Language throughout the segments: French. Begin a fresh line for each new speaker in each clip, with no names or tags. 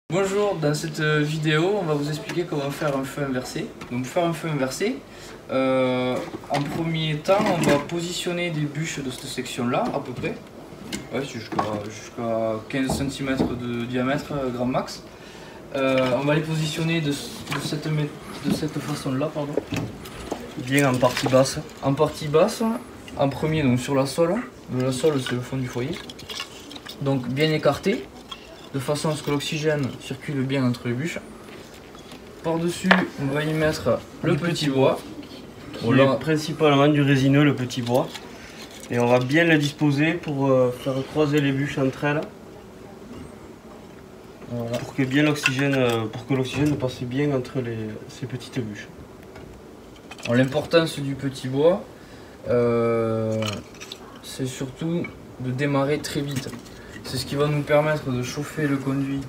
Bonjour, dans cette vidéo on va vous expliquer comment faire un feu inversé. Donc pour faire un feu inversé, en premier temps on va positionner des bûches de cette section là à peu près, ouais, jusqu'à 15 cm de diamètre grand max. On va les positionner de cette façon là, pardon.
Bien en partie basse.
En partie basse, en premier donc sur la sole. La sole c'est le fond du foyer. Donc bien écarté, de façon à ce que l'oxygène circule bien entre les bûches. Par-dessus, on va y mettre le petit bois.
Principalement du résineux, le petit bois. Et on va bien le disposer pour faire croiser les bûches entre elles. Voilà. Pour que l'oxygène passe bien entre ces petites bûches.
L'importance du petit bois, c'est surtout de démarrer très vite. C'est ce qui va nous permettre de chauffer le conduit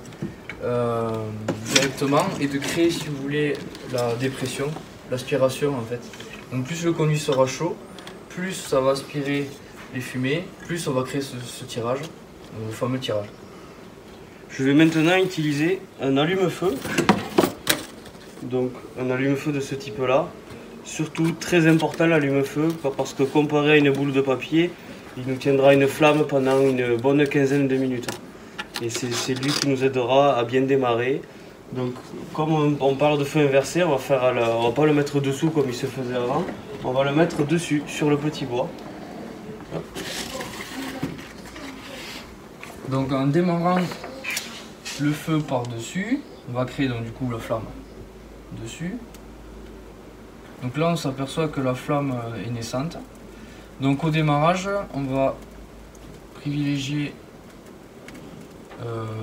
directement et de créer, si vous voulez, la dépression, l'aspiration en fait. Donc plus le conduit sera chaud, plus ça va aspirer les fumées, plus on va créer ce tirage, le fameux tirage.
Je vais maintenant utiliser un allume-feu. Donc un allume-feu de ce type là. Surtout très important l'allume-feu, parce que comparé à une boule de papier, il nous tiendra une flamme pendant une bonne quinzaine de minutes. Et c'est lui qui nous aidera à bien démarrer. Donc comme on parle de feu inversé, on va pas le mettre dessous comme il se faisait avant. On va le mettre dessus, sur le petit bois.
Donc en démarrant le feu par-dessus, on va créer donc du coup la flamme dessus. Donc là on s'aperçoit que la flamme est naissante. Donc au démarrage, on va privilégier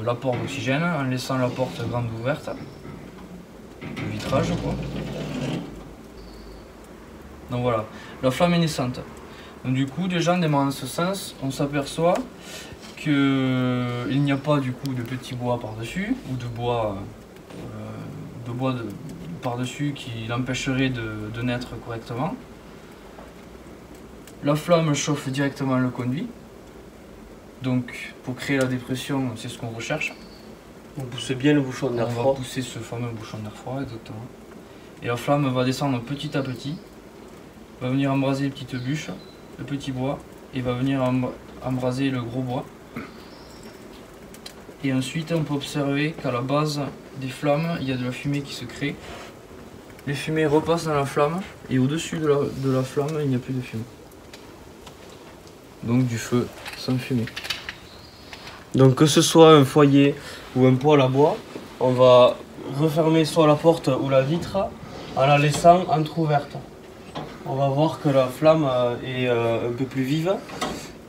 l'apport d'oxygène en laissant la porte grande ouverte, le vitrage quoi. Donc voilà, la flamme est naissante. Donc du coup déjà en démarrant dans ce sens, on s'aperçoit qu'il n'y a pas du coup de petit bois par-dessus ou de bois, par-dessus qui l'empêcherait de naître correctement. La flamme chauffe directement le conduit. Donc pour créer la dépression, c'est ce qu'on recherche.
On pousse bien le bouchon d'air froid.
On va pousser ce fameux bouchon d'air froid, exactement. Et la flamme va descendre petit à petit, va venir embraser les petites bûches, le petit bois, et va venir embraser le gros bois. Et ensuite on peut observer qu'à la base des flammes, il y a de la fumée qui se crée. Les fumées repassent dans la flamme, et au-dessus de la flamme, il n'y a plus de fumée. Donc du feu sans fumée.
Donc que ce soit un foyer ou un poêle à bois, on va refermer soit la porte ou la vitre en la laissant entrouverte. On va voir que la flamme est un peu plus vive.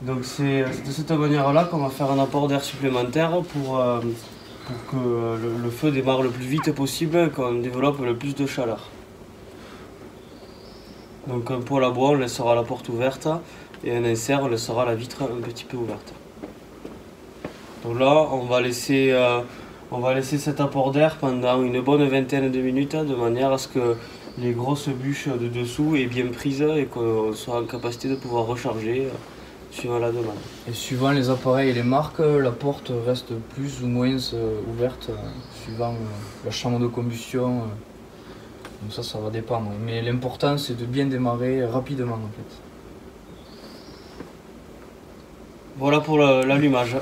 Donc c'est de cette manière-là qu'on va faire un apport d'air supplémentaire pour que le feu démarre le plus vite possible et qu'on développe le plus de chaleur. Donc un poêle à bois, on laissera la porte ouverte. Et un insert, on laissera la vitre un petit peu ouverte. Donc là, on va laisser cet apport d'air pendant une bonne vingtaine de minutes, de manière à ce que les grosses bûches de dessous aient bien prise et qu'on soit en capacité de pouvoir recharger suivant la demande.
Et suivant les appareils et les marques, la porte reste plus ou moins ouverte, suivant la chambre de combustion. Donc ça va dépendre. Mais l'important, c'est de bien démarrer rapidement en fait.
Voilà pour l'allumage.